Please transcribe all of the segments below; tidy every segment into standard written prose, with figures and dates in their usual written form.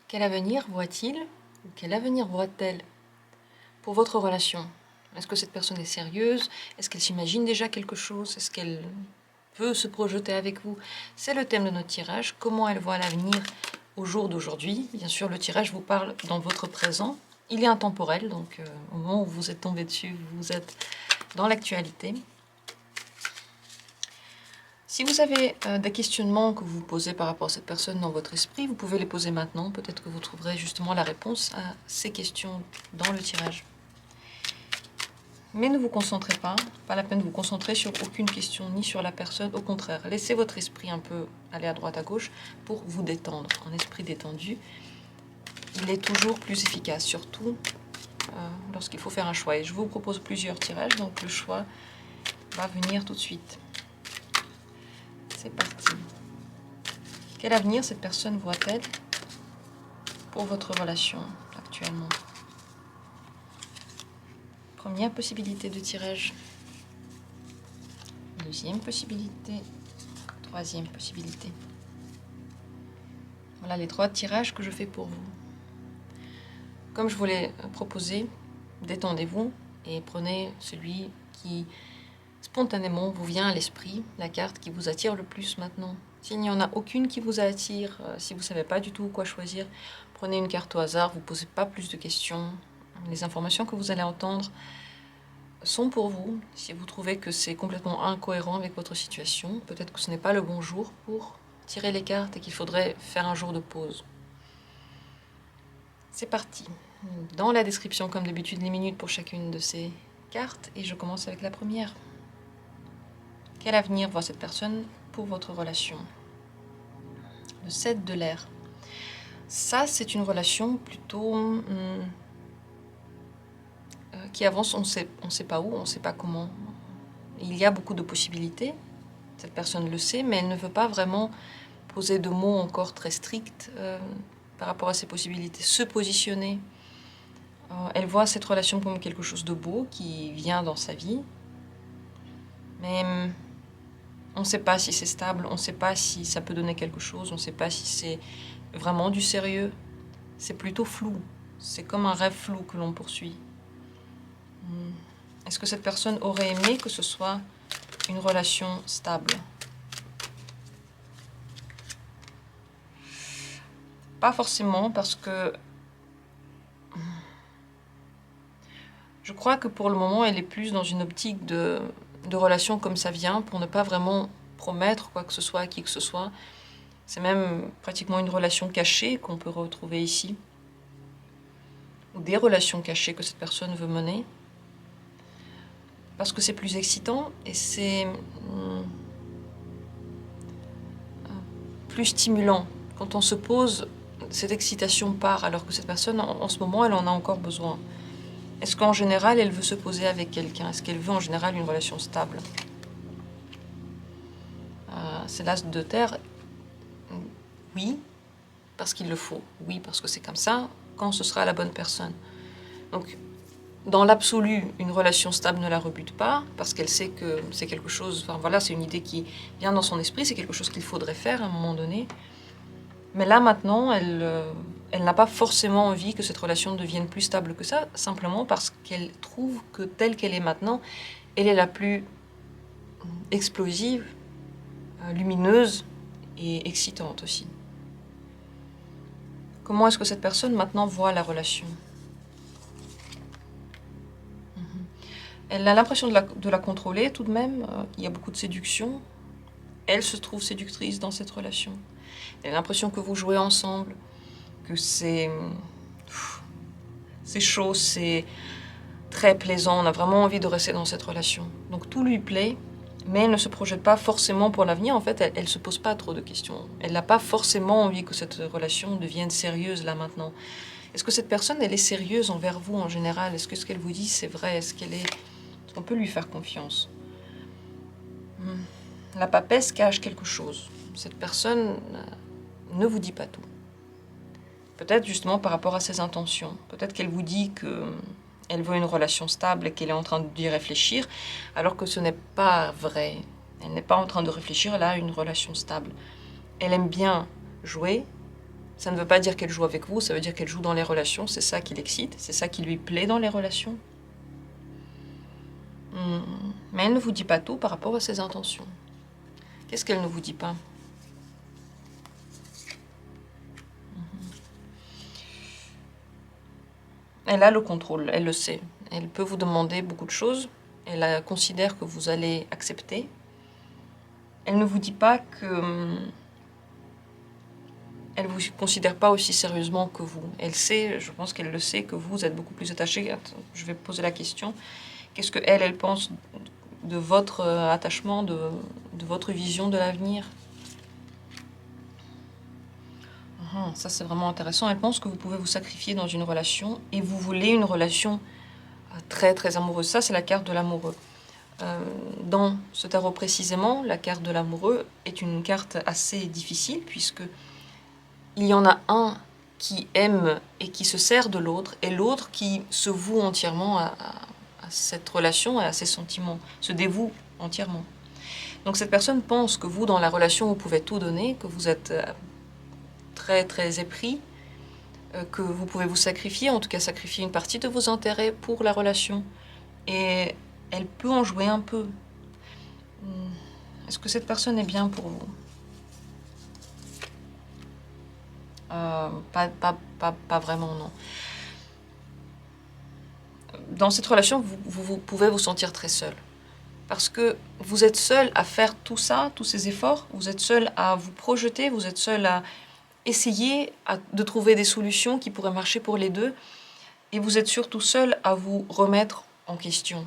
Quel avenir voit-il ou quel avenir voit-elle pour votre relation? Est-ce que cette personne est sérieuse? Est-ce qu'elle s'imagine déjà quelque chose? Est-ce qu'elle veut se projeter avec vous? C'est le thème de notre tirage. Comment elle voit l'avenir au jour d'aujourd'hui? Bien sûr, le tirage vous parle dans votre présent. Il est intemporel, donc au moment où vous êtes tombé dessus, vous êtes dans l'actualité. Si vous avez des questionnements que vous posez par rapport à cette personne dans votre esprit, vous pouvez les poser maintenant. Peut-être que vous trouverez justement la réponse à ces questions dans le tirage. Mais ne vous concentrez pas la peine de vous concentrer sur aucune question ni sur la personne. Au contraire, laissez votre esprit un peu aller à droite à gauche pour vous détendre. Un esprit détendu, il est toujours plus efficace, surtout lorsqu'il faut faire un choix. Et je vous propose plusieurs tirages, donc le choix va venir tout de suite. C'est parti. Quel avenir cette personne voit-elle pour votre relation actuellement? Première possibilité de tirage. Deuxième possibilité. Troisième possibilité. Voilà les trois tirages que je fais pour vous. Comme je vous l'ai proposé, détendez-vous et prenez celui qui spontanément vous vient à l'esprit, la carte qui vous attire le plus maintenant. S'il n'y en a aucune qui vous attire, si vous ne savez pas du tout quoi choisir, prenez une carte au hasard, vous ne posez pas plus de questions. Les informations que vous allez entendre sont pour vous. Si vous trouvez que c'est complètement incohérent avec votre situation, peut-être que ce n'est pas le bon jour pour tirer les cartes et qu'il faudrait faire un jour de pause. C'est parti. Dans la description, comme d'habitude, les minutes pour chacune de ces cartes, et je commence avec la première. Quel avenir voit cette personne pour votre relation? Le 7 de l'air. Ça, c'est une relation plutôt qui avance, on sait pas où, on ne sait pas comment. Il y a beaucoup de possibilités, cette personne le sait, mais elle ne veut pas vraiment poser de mots encore très stricts par rapport à ses possibilités, se positionner. Elle voit cette relation comme quelque chose de beau qui vient dans sa vie, mais on ne sait pas si c'est stable, on ne sait pas si ça peut donner quelque chose, on ne sait pas si c'est vraiment du sérieux. C'est plutôt flou, c'est comme un rêve flou que l'on poursuit. Est-ce que cette personne aurait aimé que ce soit une relation stable? Pas forcément, parce que je crois que pour le moment, elle est plus dans une optique de relation comme ça vient, pour ne pas vraiment promettre quoi que ce soit à qui que ce soit. C'est même pratiquement une relation cachée qu'on peut retrouver ici, ou des relations cachées que cette personne veut mener, parce que c'est plus excitant et c'est plus stimulant. Quand on se pose, cette excitation part, alors que cette personne, en ce moment, elle en a encore besoin. Est-ce qu'en général, elle veut se poser avec quelqu'un? Est-ce qu'elle veut en général une relation stable? C'est l'as de terre. Oui, parce qu'il le faut. Oui, parce que c'est comme ça, quand ce sera la bonne personne. Donc, dans l'absolu, une relation stable ne la rebute pas, parce qu'elle sait que c'est quelque chose, enfin voilà, c'est une idée qui vient dans son esprit, c'est quelque chose qu'il faudrait faire à un moment donné. Mais là, maintenant, elle n'a pas forcément envie que cette relation devienne plus stable que ça, simplement parce qu'elle trouve que telle qu'elle est maintenant, elle est la plus explosive, lumineuse et excitante aussi. Comment est-ce que cette personne maintenant voit la relation? Elle a l'impression de la contrôler tout de même, il y a beaucoup de séduction. Elle se trouve séductrice dans cette relation. Elle a l'impression que vous jouez ensemble, que c'est chaud, c'est très plaisant, on a vraiment envie de rester dans cette relation. Donc tout lui plaît, mais elle ne se projette pas forcément pour l'avenir. En fait, elle ne se pose pas trop de questions. Elle n'a pas forcément envie que cette relation devienne sérieuse là maintenant. Est-ce que cette personne, elle est sérieuse envers vous en général? Est-ce que ce qu'elle vous dit, c'est vrai? Est-ce qu'on peut lui faire confiance? La papesse cache quelque chose. Cette personne ne vous dit pas tout. Peut-être justement par rapport à ses intentions. Peut-être qu'elle vous dit qu'elle veut une relation stable et qu'elle est en train d'y réfléchir, alors que ce n'est pas vrai. Elle n'est pas en train de réfléchir, elle a une relation stable. Elle aime bien jouer, Ça ne veut pas dire qu'elle joue avec vous, ça veut dire qu'elle joue dans les relations, c'est ça qui l'excite, c'est ça qui lui plaît dans les relations. Mais elle ne vous dit pas tout par rapport à ses intentions. Qu'est-ce qu'elle ne vous dit pas? Elle a le contrôle, elle le sait. Elle peut vous demander beaucoup de choses, elle considère que vous allez accepter. Elle ne vous dit pas que... Elle ne vous considère pas aussi sérieusement que vous. Elle sait, je pense qu'elle le sait, que vous êtes beaucoup plus attaché. Je vais poser la question. Qu'est-ce qu'elle, elle pense de votre attachement, de votre vision de l'avenir? Ça, c'est vraiment intéressant. Elle pense que vous pouvez vous sacrifier dans une relation et vous voulez une relation très, très amoureuse. Ça, c'est la carte de l'amoureux. Dans ce tarot précisément, la carte de l'amoureux est une carte assez difficile puisque il y en a un qui aime et qui se sert de l'autre et l'autre qui se voue entièrement à cette relation et à ses sentiments, se dévoue entièrement. Donc cette personne pense que vous, dans la relation, vous pouvez tout donner, que vous êtes très très épris, que vous pouvez vous sacrifier, en tout cas sacrifier une partie de vos intérêts pour la relation. Et elle peut en jouer un peu. Est-ce que cette personne est bien pour vous? Pas vraiment, non. Dans cette relation, vous pouvez vous sentir très seul. Parce que vous êtes seul à faire tout ça, tous ces efforts, vous êtes seul à vous projeter, vous êtes seul à essayer de trouver des solutions qui pourraient marcher pour les deux, et vous êtes surtout seul à vous remettre en question.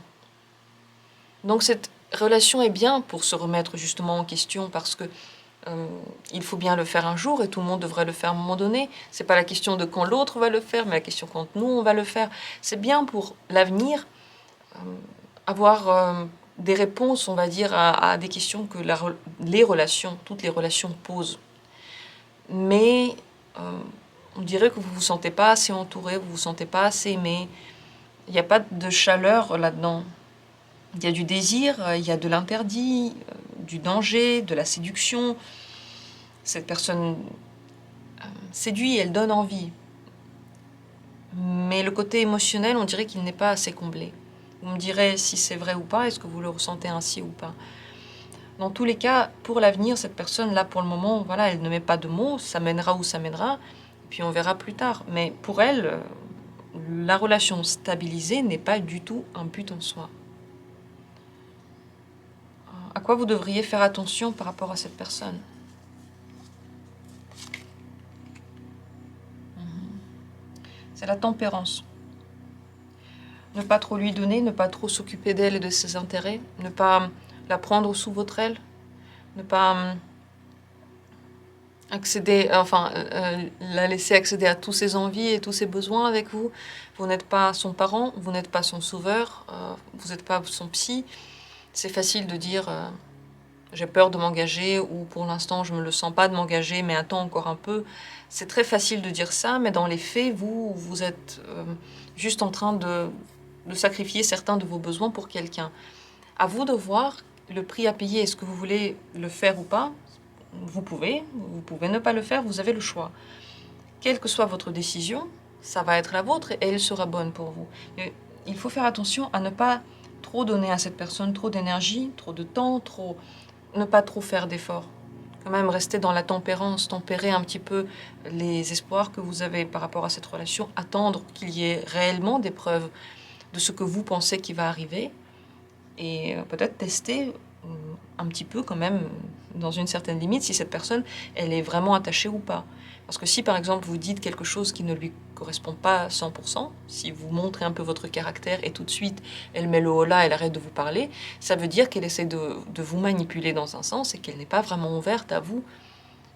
Donc cette relation est bien pour se remettre justement en question, parce que il faut bien le faire un jour et tout le monde devrait le faire à un moment donné. C'est pas la question de quand l'autre va le faire, mais la question quand nous on va le faire. C'est bien pour l'avenir avoir des réponses, on va dire, à des questions que les relations, toutes les relations posent. Mais on dirait que vous ne vous sentez pas assez entouré, vous ne vous sentez pas assez aimé. Il n'y a pas de chaleur là-dedans. Il y a du désir, il y a de l'interdit, du danger, de la séduction. Cette personne séduit, elle donne envie. Mais le côté émotionnel, on dirait qu'il n'est pas assez comblé. Vous me direz si c'est vrai ou pas, est-ce que vous le ressentez ainsi ou pas? Dans tous les cas, pour l'avenir, cette personne-là, pour le moment, voilà, elle ne met pas de mots, ça mènera où ça mènera, puis on verra plus tard. Mais pour elle, la relation stabilisée n'est pas du tout un but en soi. À quoi vous devriez faire attention par rapport à cette personne? C'est la tempérance. Ne pas trop lui donner, ne pas trop s'occuper d'elle et de ses intérêts, ne pas la prendre sous votre aile, ne pas accéder, la laisser accéder à tous ses envies et tous ses besoins avec vous. Vous n'êtes pas son parent, vous n'êtes pas son sauveur, vous n'êtes pas son psy. C'est facile de dire j'ai peur de m'engager ou pour l'instant je ne me le sens pas de m'engager mais attends encore un peu. C'est très facile de dire ça, mais dans les faits, vous êtes juste en train de sacrifier certains de vos besoins pour quelqu'un. À vous de voir le prix à payer. Est-ce que vous voulez le faire ou pas? Vous pouvez ne pas le faire, vous avez le choix. Quelle que soit votre décision, ça va être la vôtre et elle sera bonne pour vous. Mais il faut faire attention à ne pas trop donner à cette personne, trop d'énergie, trop de temps, ne pas trop faire d'efforts. Quand même rester dans la tempérance, tempérer un petit peu les espoirs que vous avez par rapport à cette relation, attendre qu'il y ait réellement des preuves de ce que vous pensez qui va arriver et peut-être tester un petit peu quand même, dans une certaine limite, si cette personne, elle est vraiment attachée ou pas. Parce que si par exemple vous dites quelque chose qui ne lui correspond pas à 100%, si vous montrez un peu votre caractère et tout de suite elle met le holà, elle arrête de vous parler, ça veut dire qu'elle essaie de vous manipuler dans un sens et qu'elle n'est pas vraiment ouverte à vous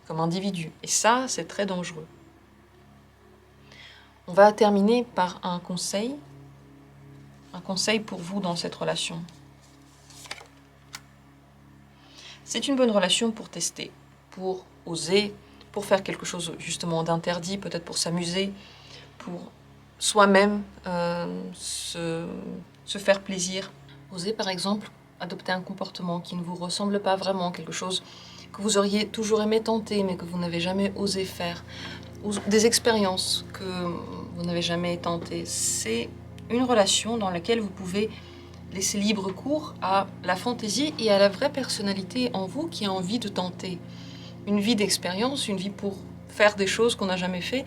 comme individu. Et ça, c'est très dangereux. On va terminer par un conseil pour vous dans cette relation. C'est une bonne relation pour tester, pour oser, pour faire quelque chose justement d'interdit, peut-être pour s'amuser, pour soi-même se faire plaisir. Oser par exemple adopter un comportement qui ne vous ressemble pas vraiment, quelque chose que vous auriez toujours aimé tenter mais que vous n'avez jamais osé faire. ou des expériences que vous n'avez jamais tentées. C'est une relation dans laquelle vous pouvez laisser libre cours à la fantaisie et à la vraie personnalité en vous qui a envie de tenter. Une vie d'expérience, une vie pour faire des choses qu'on n'a jamais fait.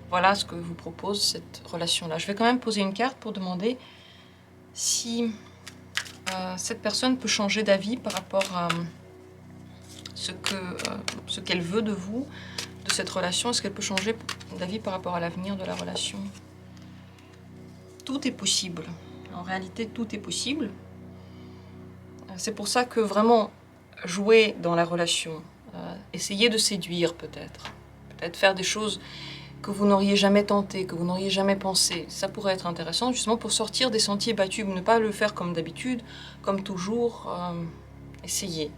Voilà ce que vous propose cette relation-là. Je vais quand même poser une carte pour demander si cette personne peut changer d'avis par rapport à ce qu'elle veut de vous, de cette relation. Est-ce qu'elle peut changer d'avis par rapport à l'avenir de la relation? Tout est possible. En réalité, tout est possible. C'est pour ça que vraiment jouer dans la relation, essayer de séduire peut-être faire des choses que vous n'auriez jamais tenté, que vous n'auriez jamais pensé, ça pourrait être intéressant justement pour sortir des sentiers battus, ne pas le faire comme d'habitude, comme toujours, essayez.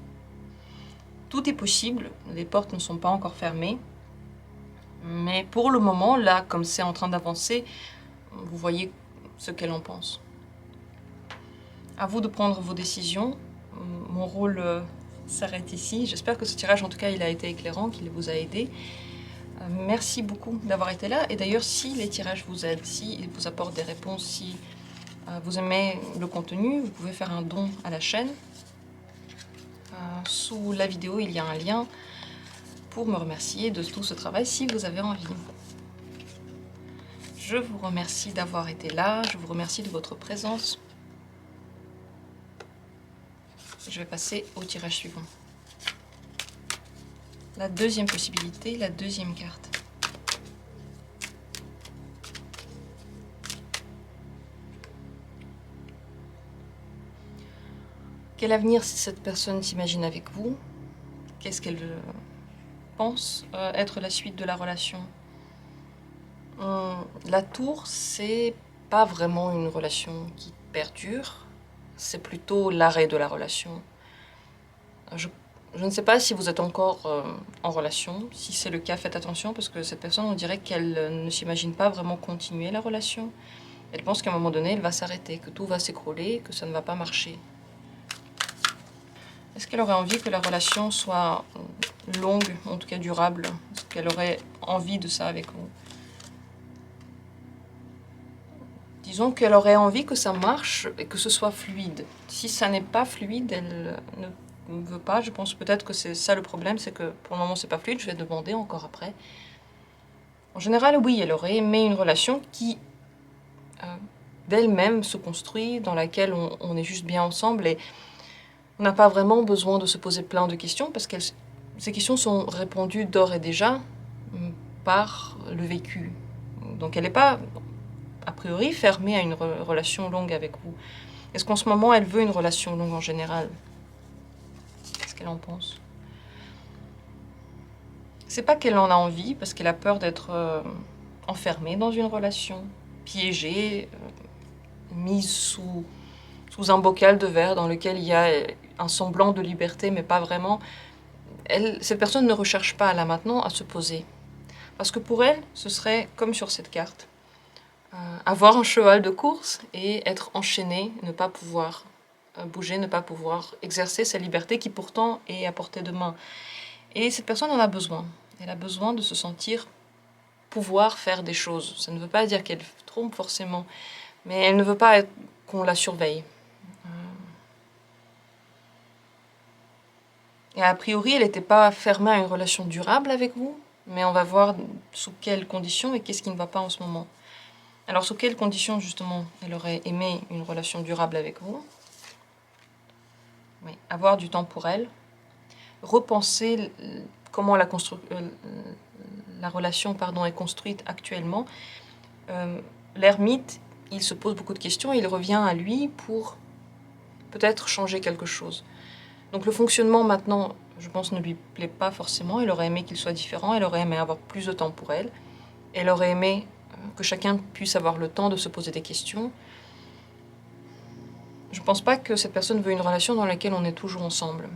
Tout est possible, les portes ne sont pas encore fermées, mais pour le moment, là, comme c'est en train d'avancer, vous voyez ce qu'elle en pense. À vous de prendre vos décisions. Mon rôle s'arrête ici. J'espère que ce tirage, en tout cas, il a été éclairant, qu'il vous a aidé. Merci beaucoup d'avoir été là. Et d'ailleurs, si les tirages vous aident, si ils vous apportent des réponses, si vous aimez le contenu, vous pouvez faire un don à la chaîne. Sous la vidéo, il y a un lien pour me remercier de tout ce travail si vous avez envie. Je vous remercie d'avoir été là. Je vous remercie de votre présence. Je vais passer au tirage suivant. La deuxième possibilité, la deuxième carte. Quel avenir cette personne s'imagine avec vous? Qu'est-ce qu'elle pense être la suite de la relation? La tour, c'est pas vraiment une relation qui perdure, c'est plutôt l'arrêt de la relation. Je ne sais pas si vous êtes encore en relation. Si c'est le cas, faites attention parce que cette personne, on dirait qu'elle ne s'imagine pas vraiment continuer la relation. Elle pense qu'à un moment donné, elle va s'arrêter, que tout va s'écrouler, que ça ne va pas marcher. Est-ce qu'elle aurait envie que la relation soit longue, en tout cas durable? Est-ce qu'elle aurait envie de ça avec vous? Disons qu'elle aurait envie que ça marche et que ce soit fluide. Si ça n'est pas fluide, elle ne veut pas. Je pense peut-être que c'est ça le problème, c'est que pour le moment c'est pas fluide, je vais demander encore après. En général, oui, elle aurait aimé une relation qui d'elle-même se construit, dans laquelle on est juste bien ensemble et on n'a pas vraiment besoin de se poser plein de questions parce que ces questions sont répondues d'ores et déjà par le vécu. Donc elle n'est pas, a priori, fermée à une relation longue avec vous. Est-ce qu'en ce moment, elle veut une relation longue en général? Qu'est-ce qu'elle en pense? C'est pas qu'elle en a envie, parce qu'elle a peur d'être enfermée dans une relation, piégée, mise sous un bocal de verre dans lequel il y a un semblant de liberté, mais pas vraiment. Cette personne ne recherche pas, là, maintenant, à se poser. Parce que pour elle, ce serait comme sur cette carte. Avoir un cheval de course et être enchaîné, ne pas pouvoir bouger, ne pas pouvoir exercer sa liberté qui pourtant est à portée de main. Et cette personne en a besoin. Elle a besoin de se sentir pouvoir faire des choses. Ça ne veut pas dire qu'elle trompe forcément, mais elle ne veut pas qu'on la surveille. Et a priori, elle n'était pas fermée à une relation durable avec vous, mais on va voir sous quelles conditions et qu'est-ce qui ne va pas en ce moment. Alors, sous quelles conditions, justement, elle aurait aimé une relation durable avec vous? Oui, avoir du temps pour elle, repenser comment la relation est construite actuellement. L'ermite, il se pose beaucoup de questions et il revient à lui pour peut-être changer quelque chose. Donc le fonctionnement maintenant, je pense, ne lui plaît pas forcément. Elle aurait aimé qu'il soit différent, elle aurait aimé avoir plus de temps pour elle. Elle aurait aimé que chacun puisse avoir le temps de se poser des questions. Je ne pense pas que cette personne veut une relation dans laquelle on est toujours ensemble.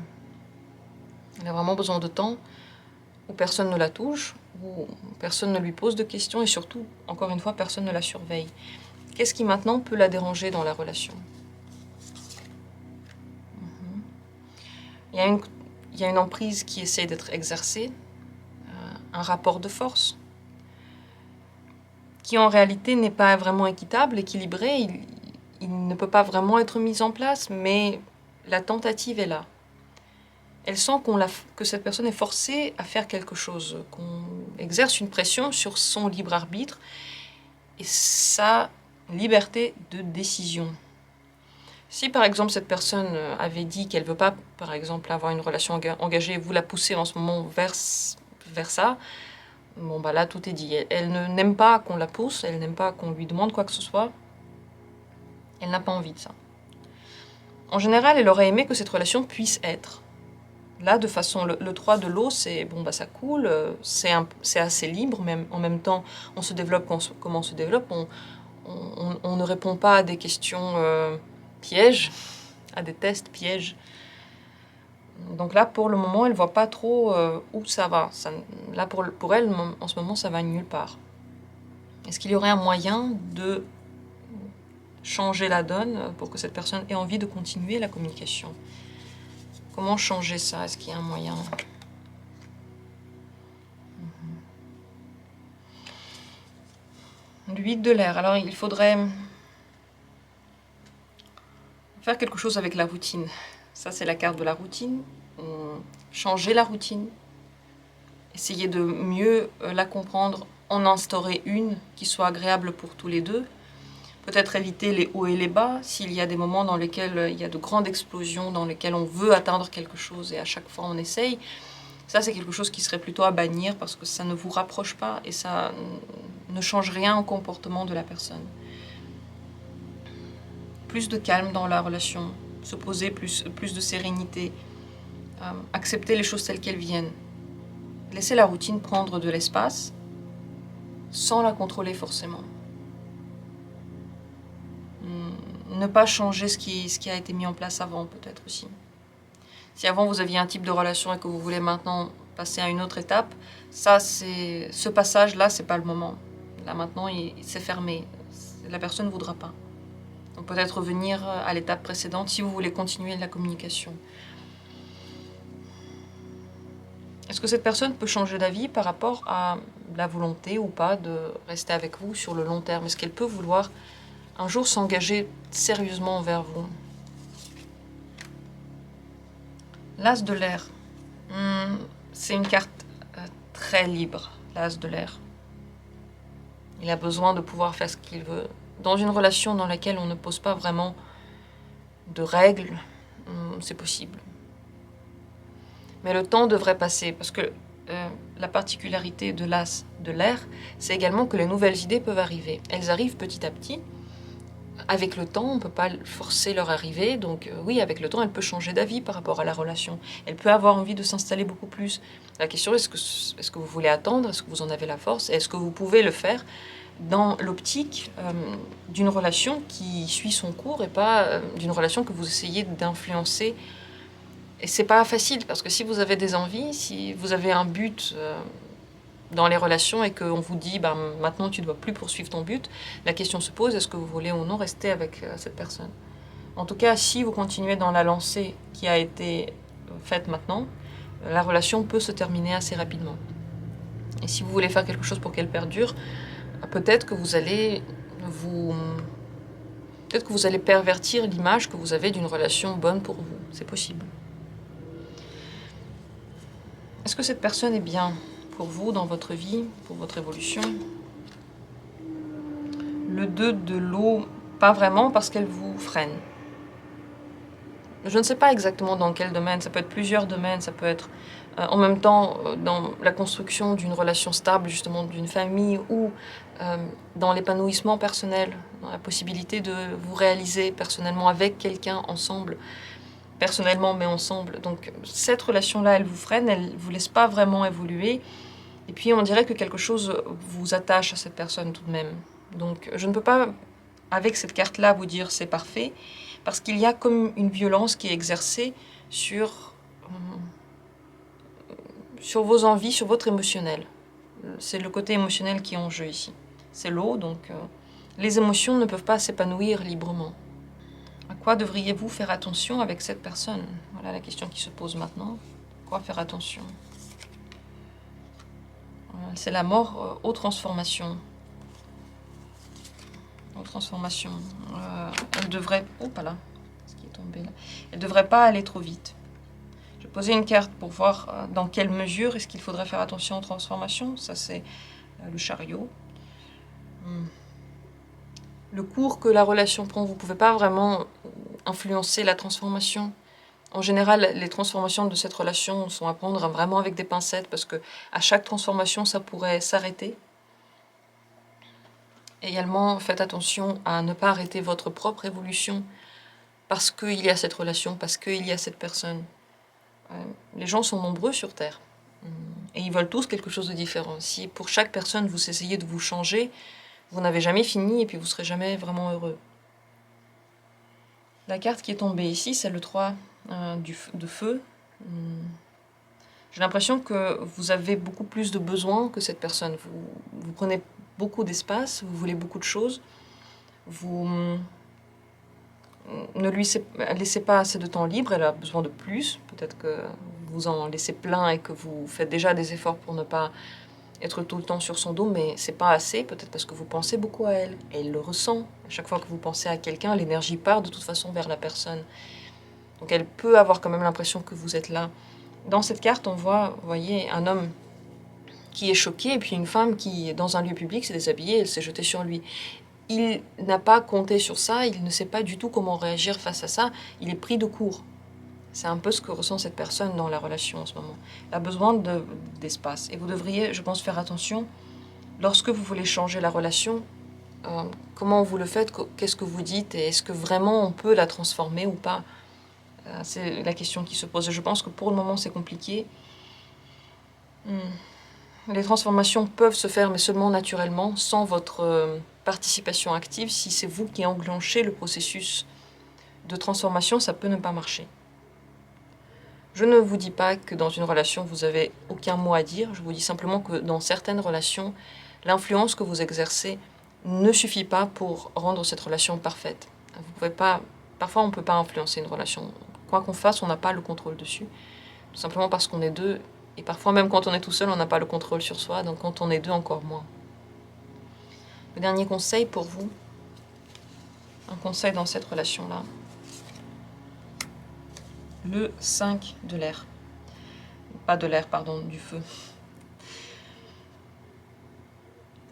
Elle a vraiment besoin de temps où personne ne la touche, où personne ne lui pose de questions et surtout, encore une fois, personne ne la surveille. Qu'est-ce qui maintenant peut la déranger dans la relation? Il y a une emprise qui essaie d'être exercée, un rapport de force. qui en réalité n'est pas vraiment équitable, équilibré, il ne peut pas vraiment être mis en place, mais la tentative est là. Elle sent que cette personne est forcée à faire quelque chose, qu'on exerce une pression sur son libre arbitre et sa liberté de décision. Si par exemple cette personne avait dit qu'elle ne veut pas, par exemple, avoir une relation engagée et vous la poussez en ce moment vers ça, bon bah là tout est dit. Elle n'aime pas qu'on la pousse, elle n'aime pas qu'on lui demande quoi que ce soit. Elle n'a pas envie de ça. En général, elle aurait aimé que cette relation puisse être. Là, de façon, le 3 de l'eau, c'est bon, bah ça coule, c'est assez libre, mais en même temps, on se développe comment on se développe. On ne répond pas à des questions pièges, à des tests pièges. Donc là, pour le moment, elle ne voit pas trop où ça va. Là, pour elle, en ce moment, ça va nulle part. Est-ce qu'il y aurait un moyen de changer la donne pour que cette personne ait envie de continuer la communication? Comment changer ça? Est-ce qu'il y a un moyen? Le 8 de l'air. Alors, il faudrait faire quelque chose avec la routine. Ça, c'est la carte de la routine. Changer la routine. Essayer de mieux la comprendre, en instaurer une qui soit agréable pour tous les deux. Peut-être éviter les hauts et les bas, s'il y a des moments dans lesquels il y a de grandes explosions, dans lesquels on veut atteindre quelque chose et à chaque fois on essaye. Ça, c'est quelque chose qui serait plutôt à bannir parce que ça ne vous rapproche pas et ça ne change rien au comportement de la personne. Plus de calme dans la relation, se poser plus de sérénité, accepter les choses telles qu'elles viennent. Laisser la routine prendre de l'espace sans la contrôler forcément. Ne pas changer ce qui a été mis en place avant, peut-être aussi. Si avant vous aviez un type de relation et que vous voulez maintenant passer à une autre étape, ce passage-là, c'est pas le moment. Là maintenant, c'est fermé. La personne ne voudra pas. Donc peut-être revenir à l'étape précédente si vous voulez continuer la communication. Est-ce que cette personne peut changer d'avis par rapport à la volonté ou pas de rester avec vous sur le long terme? Est-ce qu'elle peut vouloir un jour s'engager sérieusement envers vous? L'as de l'air. C'est une carte très libre, l'as de l'air. Il a besoin de pouvoir faire ce qu'il veut. Dans une relation dans laquelle on ne pose pas vraiment de règles, c'est possible. Mais le temps devrait passer, parce que la particularité de l'as de l'air, c'est également que les nouvelles idées peuvent arriver. Elles arrivent petit à petit. Avec le temps, on ne peut pas forcer leur arrivée, donc oui, avec le temps, elle peut changer d'avis par rapport à la relation. Elle peut avoir envie de s'installer beaucoup plus. La question est, est-ce que vous voulez attendre? Est-ce que vous en avez la force? Est-ce que vous pouvez le faire dans l'optique d'une relation qui suit son cours et pas d'une relation que vous essayez d'influencer? Et c'est pas facile, parce que si vous avez des envies, si vous avez un but dans les relations et qu'on vous dit maintenant tu ne dois plus poursuivre ton but, la question se pose, est-ce que vous voulez ou non rester avec cette personne? En tout cas, si vous continuez dans la lancée qui a été faite maintenant, la relation peut se terminer assez rapidement. Et si vous voulez faire quelque chose pour qu'elle perdure, peut-être que vous allez pervertir l'image que vous avez d'une relation bonne pour vous. C'est possible. Est-ce que cette personne est bien pour vous, dans votre vie, pour votre évolution? Le 2 de l'eau, pas vraiment, parce qu'elle vous freine. Je ne sais pas exactement dans quel domaine, ça peut être plusieurs domaines, ça peut être en même temps dans la construction d'une relation stable, justement d'une famille, ou dans l'épanouissement personnel, dans la possibilité de vous réaliser personnellement avec quelqu'un ensemble, personnellement mais ensemble. Donc cette relation-là, elle vous freine, elle ne vous laisse pas vraiment évoluer. Et puis on dirait que quelque chose vous attache à cette personne tout de même. Donc je ne peux pas, avec cette carte-là, vous dire c'est parfait, parce qu'il y a comme une violence qui est exercée sur vos envies, sur votre émotionnel. C'est le côté émotionnel qui est en jeu ici. C'est l'eau, donc les émotions ne peuvent pas s'épanouir librement. À quoi devriez-vous faire attention avec cette personne? Voilà la question qui se pose maintenant. À quoi faire attention? C'est la mort aux transformations. Vos transformations. Elles devraient... Oh, pas là. Ce qui est tombé là. Elles ne devraient pas aller trop vite. Je vais poser une carte pour voir dans quelle mesure est-ce qu'il faudrait faire attention aux transformations. Ça, c'est le chariot. Le cours que la relation prend, vous ne pouvez pas vraiment influencer la transformation. En général, les transformations de cette relation sont à prendre vraiment avec des pincettes parce que à chaque transformation, ça pourrait s'arrêter. Également, faites attention à ne pas arrêter votre propre évolution parce qu'il y a cette relation, parce qu'il y a cette personne. Les gens sont nombreux sur Terre et ils veulent tous quelque chose de différent. Si pour chaque personne, vous essayez de vous changer, vous n'avez jamais fini et puis vous ne serez jamais vraiment heureux. La carte qui est tombée ici, c'est le 3 de feu. J'ai l'impression que vous avez beaucoup plus de besoins que cette personne. Vous prenez beaucoup d'espace, vous voulez beaucoup de choses. Vous ne lui laissez pas assez de temps libre, elle a besoin de plus. Peut-être que vous en laissez plein et que vous faites déjà des efforts pour ne pas être tout le temps sur son dos, mais c'est pas assez, peut-être parce que vous pensez beaucoup à elle. Et elle le ressent. À chaque fois que vous pensez à quelqu'un, l'énergie part de toute façon vers la personne. Donc elle peut avoir quand même l'impression que vous êtes là. Dans cette carte, on voit, vous voyez, un homme qui est choqué, et puis une femme qui, dans un lieu public, s'est déshabillée, elle s'est jetée sur lui. Il n'a pas compté sur ça, il ne sait pas du tout comment réagir face à ça, il est pris de court. C'est un peu ce que ressent cette personne dans la relation en ce moment. Elle a besoin d'espace. Et vous devriez, je pense, faire attention, lorsque vous voulez changer la relation, comment vous le faites, qu'est-ce que vous dites, et est-ce que vraiment on peut la transformer ou pas? C'est la question qui se pose. Et je pense que pour le moment, c'est compliqué. Les transformations peuvent se faire, mais seulement naturellement, sans votre participation active. Si c'est vous qui enclenchez le processus de transformation, ça peut ne pas marcher. Je ne vous dis pas que dans une relation, vous n'avez aucun mot à dire. Je vous dis simplement que dans certaines relations, l'influence que vous exercez ne suffit pas pour rendre cette relation parfaite. Vous pouvez pas, parfois, on ne peut pas influencer une relation. Quoi qu'on fasse, on n'a pas le contrôle dessus. Tout simplement parce qu'on est deux. Et parfois, même quand on est tout seul, on n'a pas le contrôle sur soi. Donc quand on est deux, encore moins. Le dernier conseil pour vous, un conseil dans cette relation-là. Le 5 de l'air. Pas de l'air, pardon, du feu.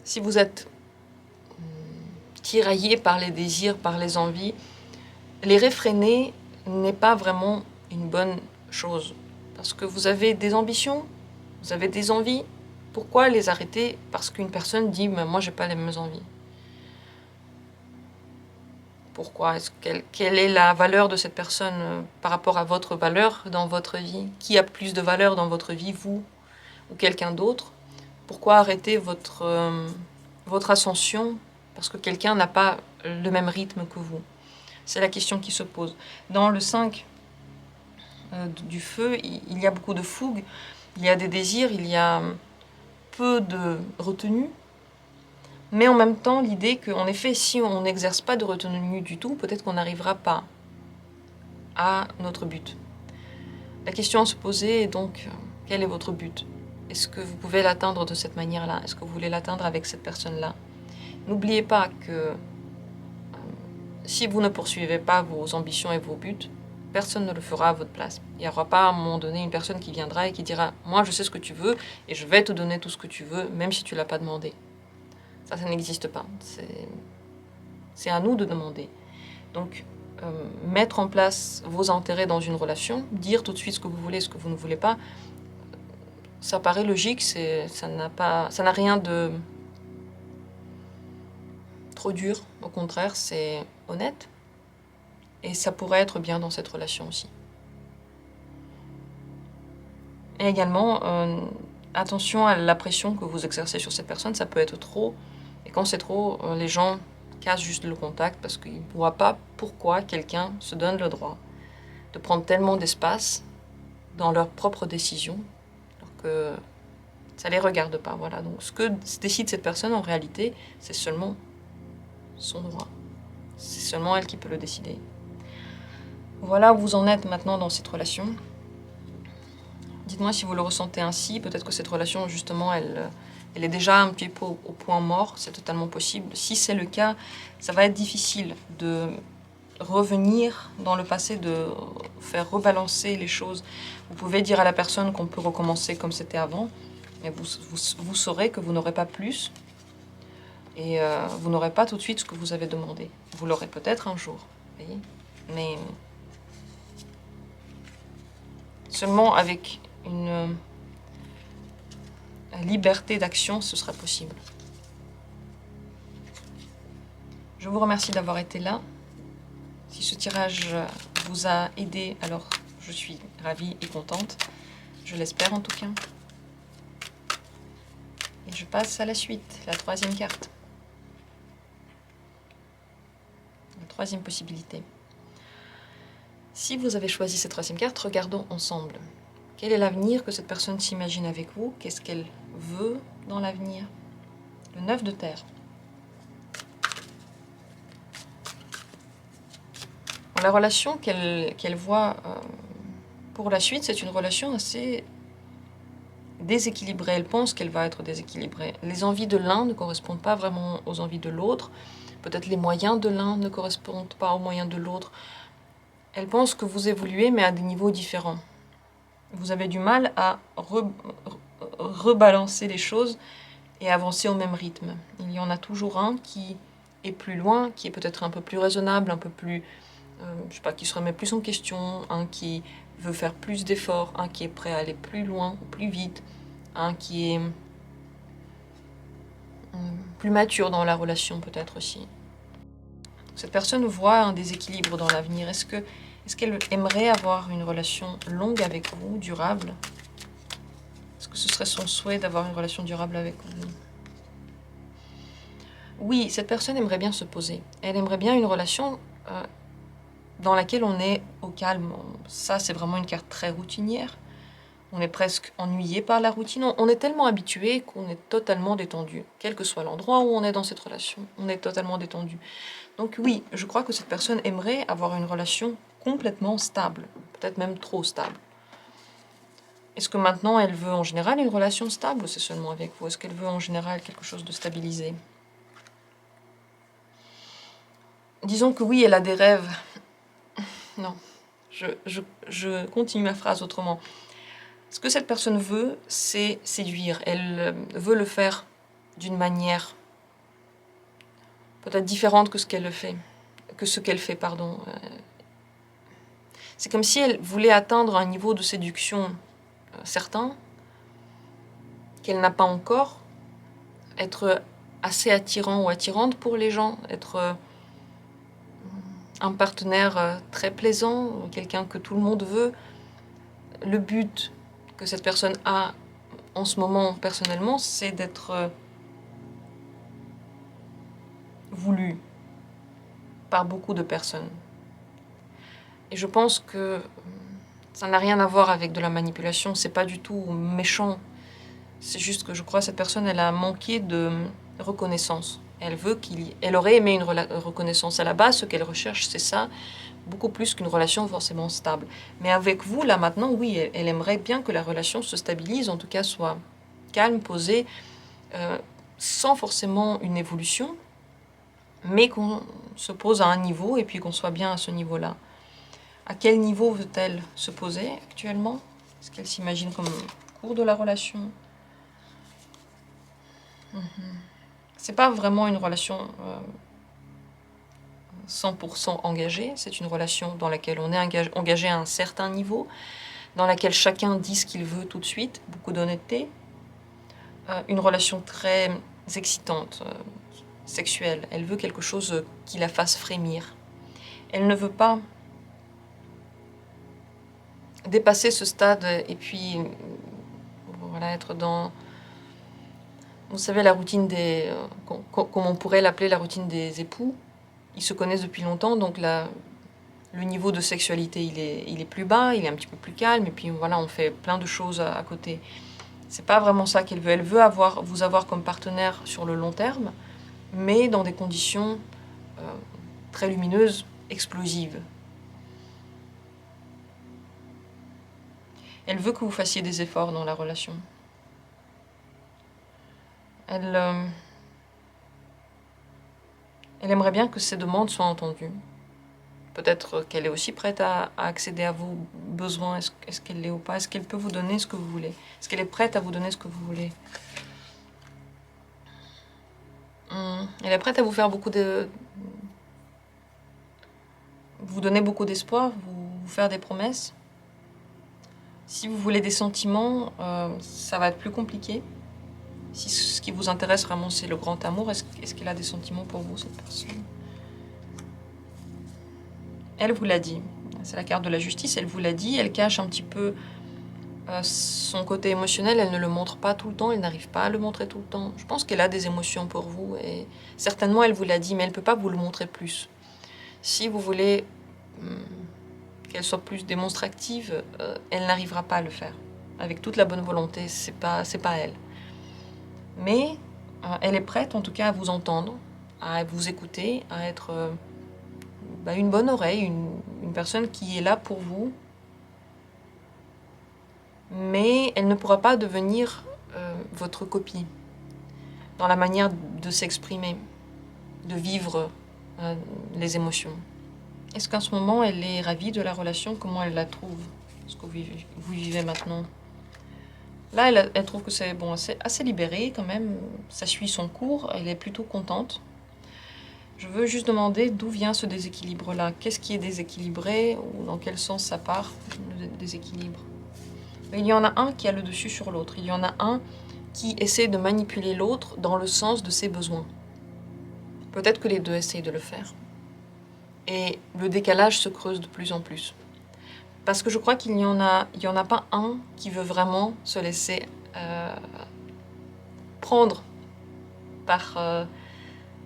Si vous êtes tiraillé par les désirs, par les envies, les réfréner n'est pas vraiment une bonne chose. Parce que vous avez des ambitions, vous avez des envies. Pourquoi les arrêter parce qu'une personne dit « moi, j'ai pas les mêmes envies ». Pourquoi? Quelle est la valeur de cette personne par rapport à votre valeur dans votre vie? Qui a plus de valeur dans votre vie, vous ou quelqu'un d'autre? Pourquoi arrêter votre ascension parce que quelqu'un n'a pas le même rythme que vous? C'est la question qui se pose. Dans le 5 du feu, il y a beaucoup de fougue, il y a des désirs, il y a peu de retenue. Mais en même temps, l'idée qu'en effet, si on n'exerce pas de retenue du tout, peut-être qu'on n'arrivera pas à notre but. La question à se poser est donc, quel est votre but? Est-ce que vous pouvez l'atteindre de cette manière-là? Est-ce que vous voulez l'atteindre avec cette personne-là? N'oubliez pas que si vous ne poursuivez pas vos ambitions et vos buts, personne ne le fera à votre place. Il n'y aura pas à un moment donné une personne qui viendra et qui dira « Moi, je sais ce que tu veux et je vais te donner tout ce que tu veux, même si tu ne l'as pas demandé. » Ça n'existe pas. C'est à nous de demander. Donc, mettre en place vos intérêts dans une relation, dire tout de suite ce que vous voulez, ce que vous ne voulez pas, ça paraît logique, ça n'a rien de trop dur. Au contraire, c'est honnête. Et ça pourrait être bien dans cette relation aussi. Et également, attention à la pression que vous exercez sur cette personne, ça peut être trop. Et quand c'est trop, les gens cassent juste le contact parce qu'ils ne voient pas pourquoi quelqu'un se donne le droit de prendre tellement d'espace dans leurs propres décisions, alors que ça ne les regarde pas. Voilà. Donc ce que décide cette personne, en réalité, c'est seulement son droit. C'est seulement elle qui peut le décider. Voilà où vous en êtes maintenant dans cette relation. Dites-moi si vous le ressentez ainsi. Peut-être que cette relation, justement, elle elle est déjà un petit peu au point mort, c'est totalement possible. Si c'est le cas, ça va être difficile de revenir dans le passé, de faire rebalancer les choses. Vous pouvez dire à la personne qu'on peut recommencer comme c'était avant, mais vous saurez que vous n'aurez pas plus, et vous n'aurez pas tout de suite ce que vous avez demandé. Vous l'aurez peut-être un jour, vous voyez, mais seulement avec une liberté d'action, ce sera possible. Je vous remercie d'avoir été là. Si ce tirage vous a aidé, alors je suis ravie et contente. Je l'espère en tout cas. Et je passe à la suite, la troisième carte. La troisième possibilité. Si vous avez choisi cette troisième carte, regardons ensemble. Quel est l'avenir que cette personne s'imagine avec vous? Qu'est-ce qu'elle veut dans l'avenir? Le 9 de terre. La relation qu'elle voit pour la suite, c'est une relation assez déséquilibrée. Elle pense qu'elle va être déséquilibrée. Les envies de l'un ne correspondent pas vraiment aux envies de l'autre. Peut-être les moyens de l'un ne correspondent pas aux moyens de l'autre. Elle pense que vous évoluez, mais à des niveaux différents. Vous avez du mal à rebalancer les choses et avancer au même rythme. Il y en a toujours un qui est plus loin, qui est peut-être un peu plus raisonnable, un peu plus... je sais pas, qui se remet plus en question, un qui veut faire plus d'efforts, un qui est prêt à aller plus loin, plus vite, un qui est plus mature dans la relation peut-être aussi. Cette personne voit un déséquilibre dans l'avenir. Est-ce qu'elle aimerait avoir une relation longue avec vous, durable? Est-ce que ce serait son souhait d'avoir une relation durable avec vous? Oui, cette personne aimerait bien se poser. Elle aimerait bien une relation dans laquelle on est au calme. Ça, c'est vraiment une carte très routinière. On est presque ennuyé par la routine. On est tellement habitué qu'on est totalement détendu. Quel que soit l'endroit où on est dans cette relation, on est totalement détendu. Donc oui, je crois que cette personne aimerait avoir une relation complètement stable. Peut-être même trop stable. Est-ce que maintenant, elle veut en général une relation stable ou c'est seulement avec vous? Est-ce qu'elle veut en général quelque chose de stabilisé? Disons que oui, elle a des rêves. Non, je continue ma phrase autrement. Ce que cette personne veut, c'est séduire. Elle veut le faire d'une manière peut-être différente que ce qu'elle fait. C'est comme si elle voulait atteindre un niveau de séduction certain, qu'elle n'a pas encore, être assez attirant ou attirante pour les gens, être un partenaire très plaisant, quelqu'un que tout le monde veut. Le but que cette personne a en ce moment personnellement, c'est d'être voulu par beaucoup de personnes. Et je pense que ça n'a rien à voir avec de la manipulation, c'est pas du tout méchant. C'est juste que je crois que cette personne, elle a manqué de reconnaissance. Elle aurait aimé une reconnaissance. À la base, ce qu'elle recherche, c'est ça, beaucoup plus qu'une relation forcément stable. Mais avec vous, là, maintenant, oui, elle aimerait bien que la relation se stabilise, en tout cas soit calme, posée, sans forcément une évolution, mais qu'on se pose à un niveau et puis qu'on soit bien à ce niveau-là. À quel niveau veut-elle se poser actuellement? Est-ce qu'elle s'imagine comme au cours de la relation? C'est pas vraiment une relation 100% engagée, c'est une relation dans laquelle on est engagé à un certain niveau, dans laquelle chacun dit ce qu'il veut tout de suite, beaucoup d'honnêteté, une relation très excitante, sexuelle. Elle veut quelque chose qui la fasse frémir. Elle ne veut pas dépasser ce stade et puis voilà, être dans, vous savez, la routine des, comme on pourrait l'appeler la routine des époux. Ils se connaissent depuis longtemps, donc le niveau de sexualité il est plus bas, il est un petit peu plus calme, et puis voilà, on fait plein de choses à côté. C'est pas vraiment ça qu'elle veut. Elle veut vous avoir comme partenaire sur le long terme, mais dans des conditions très lumineuses, explosives. Elle veut que vous fassiez des efforts dans la relation. elle aimerait bien que ses demandes soient entendues. Peut-être qu'elle est aussi prête à accéder à vos besoins. Est-ce qu'elle l'est ou pas? Est-ce qu'elle peut vous donner ce que vous voulez? Est-ce qu'elle est prête à vous donner ce que vous voulez? Elle est prête à vous faire vous donner beaucoup d'espoir, vous faire des promesses. Si vous voulez des sentiments, ça va être plus compliqué. Si ce qui vous intéresse vraiment, c'est le grand amour, est-ce qu'elle a des sentiments pour vous, cette personne? Elle vous l'a dit. C'est la carte de la justice, elle vous l'a dit. Elle cache un petit peu son côté émotionnel. Elle ne le montre pas tout le temps, elle n'arrive pas à le montrer tout le temps. Je pense qu'elle a des émotions pour vous. Et certainement, elle vous l'a dit, mais elle ne peut pas vous le montrer plus. Si vous voulez qu'elle soit plus démonstrative, elle n'arrivera pas à le faire. Avec toute la bonne volonté, c'est pas elle. Mais elle est prête en tout cas à vous entendre, à vous écouter, à être une bonne oreille, une personne qui est là pour vous. Mais elle ne pourra pas devenir votre copie dans la manière de s'exprimer, de vivre les émotions. Est-ce qu'en ce moment, elle est ravie de la relation? Comment elle la trouve? Ce que vous vivez maintenant? Là, elle trouve que c'est bon, assez libéré quand même. Ça suit son cours, elle est plutôt contente. Je veux juste demander d'où vient ce déséquilibre-là. Qu'est-ce qui est déséquilibré ou dans quel sens ça part, le déséquilibre? Mais il y en a un qui a le dessus sur l'autre. Il y en a un qui essaie de manipuler l'autre dans le sens de ses besoins. Peut-être que les deux essayent de le faire. Et le décalage se creuse de plus en plus. Parce que je crois qu'il n'y en a pas un qui veut vraiment se laisser prendre par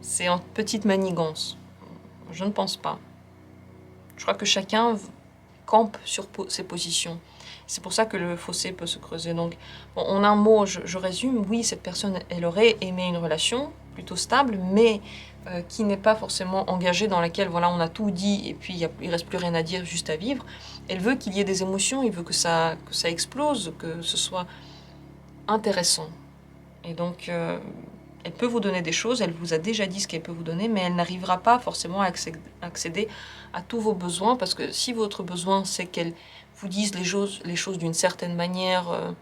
ces petites manigances. Je ne pense pas. Je crois que chacun campe sur ses positions. C'est pour ça que le fossé peut se creuser. Donc, bon, en un mot, je résume. Oui, cette personne, elle aurait aimé une relation plutôt stable, mais qui n'est pas forcément engagée, dans laquelle voilà, on a tout dit et puis il ne reste plus rien à dire, juste à vivre. Elle veut qu'il y ait des émotions, elle veut que ça explose, que ce soit intéressant. Et donc, elle peut vous donner des choses, elle vous a déjà dit ce qu'elle peut vous donner, mais elle n'arrivera pas forcément à accéder à tous vos besoins, parce que si votre besoin, c'est qu'elle vous dise les choses d'une certaine manière,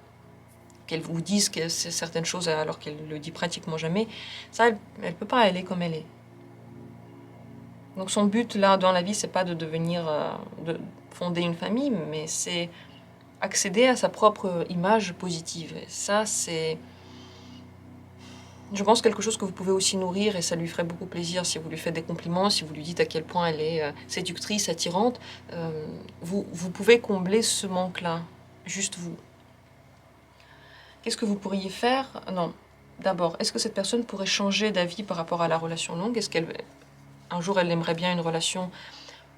qu'elle vous dise que c'est certaines choses alors qu'elle ne le dit pratiquement jamais, ça, elle ne peut pas aller comme elle est. Donc son but, là, dans la vie, c'est pas de devenir, de fonder une famille, mais c'est accéder à sa propre image positive. Et ça, c'est, je pense, quelque chose que vous pouvez aussi nourrir, et ça lui ferait beaucoup plaisir si vous lui faites des compliments, si vous lui dites à quel point elle est séductrice, attirante. Vous pouvez combler ce manque-là, juste vous. Qu'est-ce que vous pourriez faire? Non. D'abord, est-ce que cette personne pourrait changer d'avis par rapport à la relation longue? Est-ce qu'un jour, elle aimerait bien une relation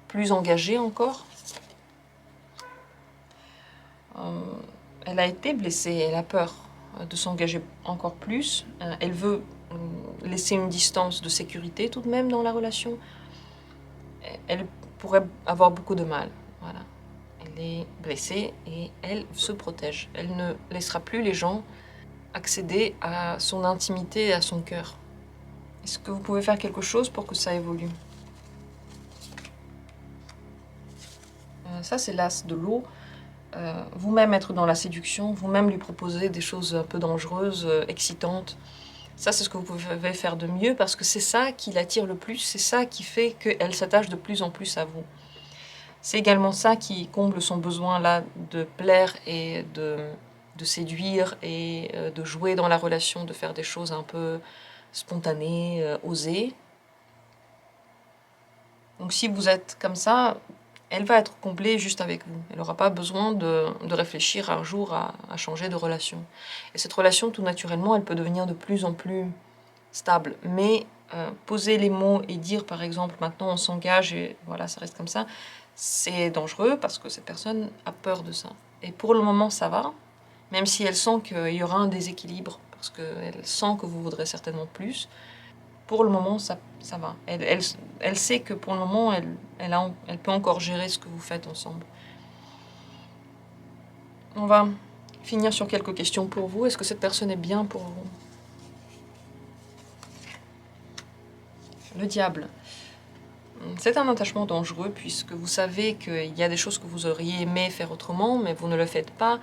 plus engagée encore? Elle a été blessée, elle a peur de s'engager encore plus. Elle veut laisser une distance de sécurité tout de même dans la relation. Elle pourrait avoir beaucoup de mal. Voilà. Elle est blessée et elle se protège. Elle ne laissera plus les gens accéder à son intimité et à son cœur. Est-ce que vous pouvez faire quelque chose pour que ça évolue? Ça, c'est l'as de l'eau. Vous-même être dans la séduction, vous-même lui proposer des choses un peu dangereuses, excitantes. Ça, c'est ce que vous pouvez faire de mieux, parce que c'est ça qui l'attire le plus, c'est ça qui fait qu'elle s'attache de plus en plus à vous. C'est également ça qui comble son besoin là de plaire et de séduire et de jouer dans la relation, de faire des choses un peu spontanées, osées. Donc si vous êtes comme ça, elle va être comblée juste avec vous. Elle n'aura pas besoin de réfléchir un jour à changer de relation. Et cette relation, tout naturellement, elle peut devenir de plus en plus stable. Mais poser les mots et dire, par exemple, maintenant on s'engage et voilà, ça reste comme ça, c'est dangereux parce que cette personne a peur de ça. Et pour le moment, ça va, même si elle sent qu'il y aura un déséquilibre, parce qu'elle sent que vous voudrez certainement plus. Pour le moment, ça va. Elle sait que pour le moment, elle peut encore gérer ce que vous faites ensemble. On va finir sur quelques questions pour vous. Est-ce que cette personne est bien pour vous? Le diable. C'est un attachement dangereux puisque vous savez qu'il y a des choses que vous auriez aimé faire autrement, mais vous ne le faites pas.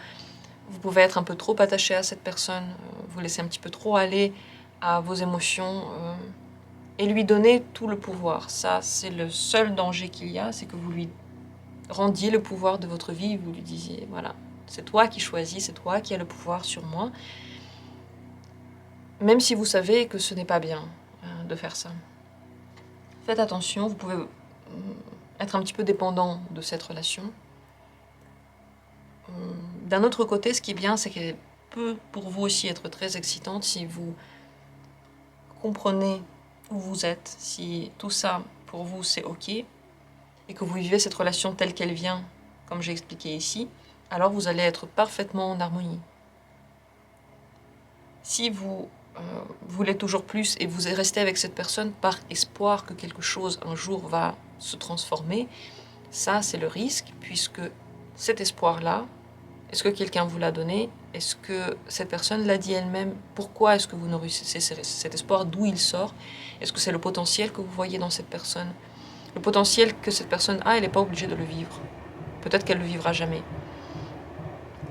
Vous pouvez être un peu trop attaché à cette personne, vous laisser un petit peu trop aller à vos émotions et lui donner tout le pouvoir. Ça, c'est le seul danger qu'il y a, c'est que vous lui rendiez le pouvoir de votre vie, vous lui disiez, voilà, c'est toi qui choisis, c'est toi qui as le pouvoir sur moi, même si vous savez que ce n'est pas bien de faire ça. Faites attention, vous pouvez être un petit peu dépendant de cette relation. D'un autre côté, ce qui est bien, c'est qu'elle peut pour vous aussi être très excitante si vous comprenez où vous êtes, si tout ça pour vous c'est ok, et que vous vivez cette relation telle qu'elle vient, comme j'ai expliqué ici, alors vous allez être parfaitement en harmonie. Si vous voulez toujours plus et vous restez avec cette personne par espoir que quelque chose un jour va se transformer, ça c'est le risque, puisque cet espoir-là, est-ce que quelqu'un vous l'a donné? Est-ce que cette personne l'a dit elle-même? Pourquoi est-ce que vous nourrissez cet espoir? D'où il sort? Est-ce que c'est le potentiel que vous voyez dans cette personne? Le potentiel que cette personne a, elle n'est pas obligée de le vivre. Peut-être qu'elle ne le vivra jamais.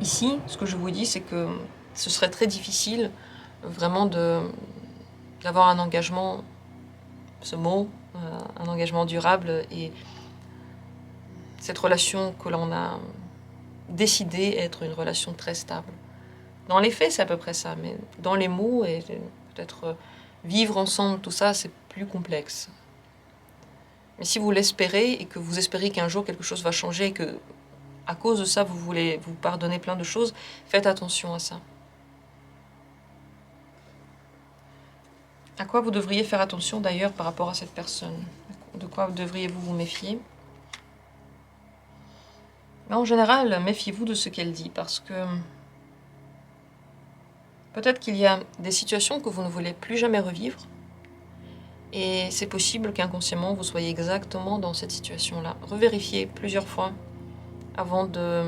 Ici, ce que je vous dis, c'est que ce serait très difficile vraiment d'avoir un engagement, ce mot, un engagement durable, et cette relation que l'on a décidé être une relation très stable. Dans les faits, c'est à peu près ça, mais dans les mots, et peut-être vivre ensemble, tout ça, c'est plus complexe. Mais si vous l'espérez, et que vous espérez qu'un jour quelque chose va changer, et que à cause de ça, vous voulez vous pardonner plein de choses, faites attention à ça. À quoi vous devriez faire attention d'ailleurs par rapport à cette personne? De quoi devriez-vous vous méfier? Mais en général, méfiez-vous de ce qu'elle dit, parce que peut-être qu'il y a des situations que vous ne voulez plus jamais revivre, et c'est possible qu'inconsciemment vous soyez exactement dans cette situation-là. Revérifiez plusieurs fois avant de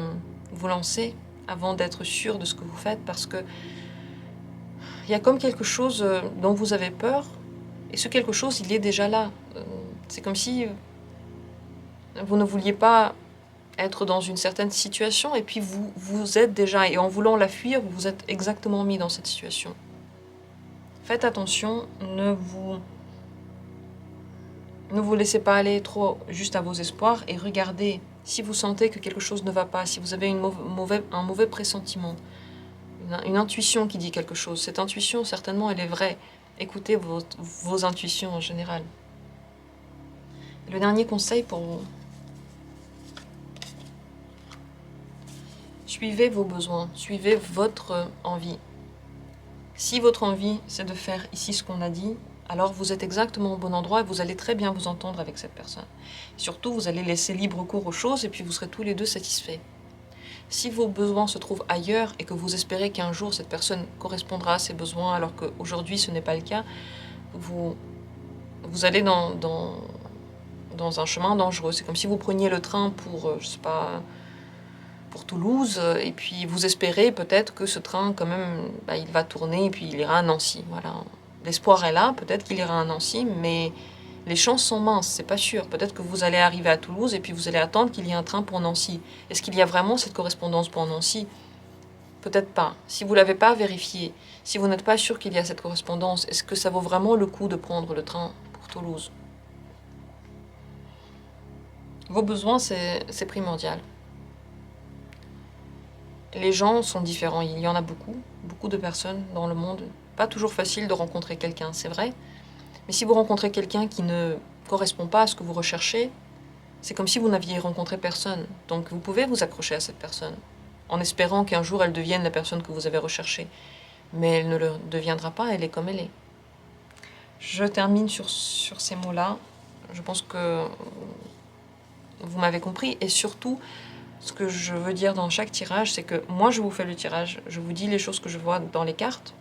vous lancer, avant d'être sûr de ce que vous faites, parce que il y a comme quelque chose dont vous avez peur, et ce quelque chose, il est déjà là. C'est comme si vous ne vouliez pas être dans une certaine situation, et puis vous êtes déjà, et en voulant la fuir, vous vous êtes exactement mis dans cette situation. Faites attention, ne vous laissez pas aller trop juste à vos espoirs, et regardez si vous sentez que quelque chose ne va pas, si vous avez un mauvais pressentiment, une intuition qui dit quelque chose. Cette intuition, certainement, elle est vraie. Écoutez vos intuitions en général. Et le dernier conseil pour vous. Suivez vos besoins, suivez votre envie. Si votre envie, c'est de faire ici ce qu'on a dit, alors vous êtes exactement au bon endroit et vous allez très bien vous entendre avec cette personne. Surtout, vous allez laisser libre cours aux choses et puis vous serez tous les deux satisfaits. Si vos besoins se trouvent ailleurs et que vous espérez qu'un jour cette personne correspondra à ses besoins alors qu'aujourd'hui ce n'est pas le cas, vous allez dans un chemin dangereux. C'est comme si vous preniez le train pour, je sais pas, pour Toulouse, et puis vous espérez peut-être que ce train, quand même, il va tourner et puis il ira à Nancy. Voilà. L'espoir est là, peut-être qu'il ira à Nancy, mais les chances sont minces, c'est pas sûr. Peut-être que vous allez arriver à Toulouse et puis vous allez attendre qu'il y ait un train pour Nancy. Est-ce qu'il y a vraiment cette correspondance pour Nancy? Peut-être pas. Si vous ne l'avez pas vérifié, si vous n'êtes pas sûr qu'il y a cette correspondance, est-ce que ça vaut vraiment le coup de prendre le train pour Toulouse? Vos besoins, c'est primordial. Les gens sont différents, il y en a beaucoup de personnes dans le monde. Pas toujours facile de rencontrer quelqu'un, c'est vrai. Mais si vous rencontrez quelqu'un qui ne correspond pas à ce que vous recherchez, c'est comme si vous n'aviez rencontré personne. Donc vous pouvez vous accrocher à cette personne, en espérant qu'un jour elle devienne la personne que vous avez recherchée. Mais elle ne le deviendra pas, elle est comme elle est. Je termine sur ces mots-là. Je pense que vous m'avez compris, et surtout, ce que je veux dire dans chaque tirage, c'est que moi je vous fais le tirage, je vous dis les choses que je vois dans les cartes,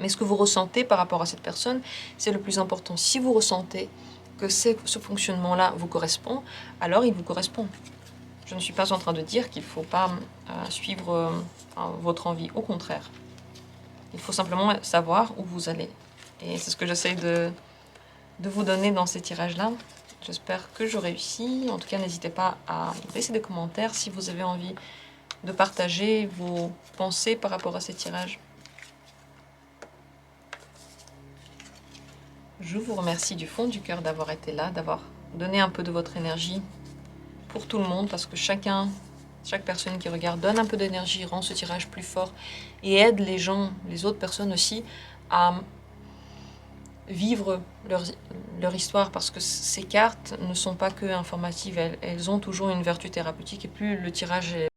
mais ce que vous ressentez par rapport à cette personne, c'est le plus important. Si vous ressentez que ce fonctionnement-là vous correspond, alors il vous correspond. Je ne suis pas en train de dire qu'il ne faut pas suivre votre envie, au contraire. Il faut simplement savoir où vous allez. Et c'est ce que j'essaie de vous donner dans ces tirages-là. J'espère que je réussis. En tout cas, n'hésitez pas à laisser des commentaires si vous avez envie de partager vos pensées par rapport à ces tirages. Je vous remercie du fond du cœur d'avoir été là, d'avoir donné un peu de votre énergie pour tout le monde, parce que chaque personne qui regarde donne un peu d'énergie, rend ce tirage plus fort et aide les gens, les autres personnes aussi, à vivre leur histoire, parce que ces cartes ne sont pas que informatives, elles ont toujours une vertu thérapeutique, et plus le tirage est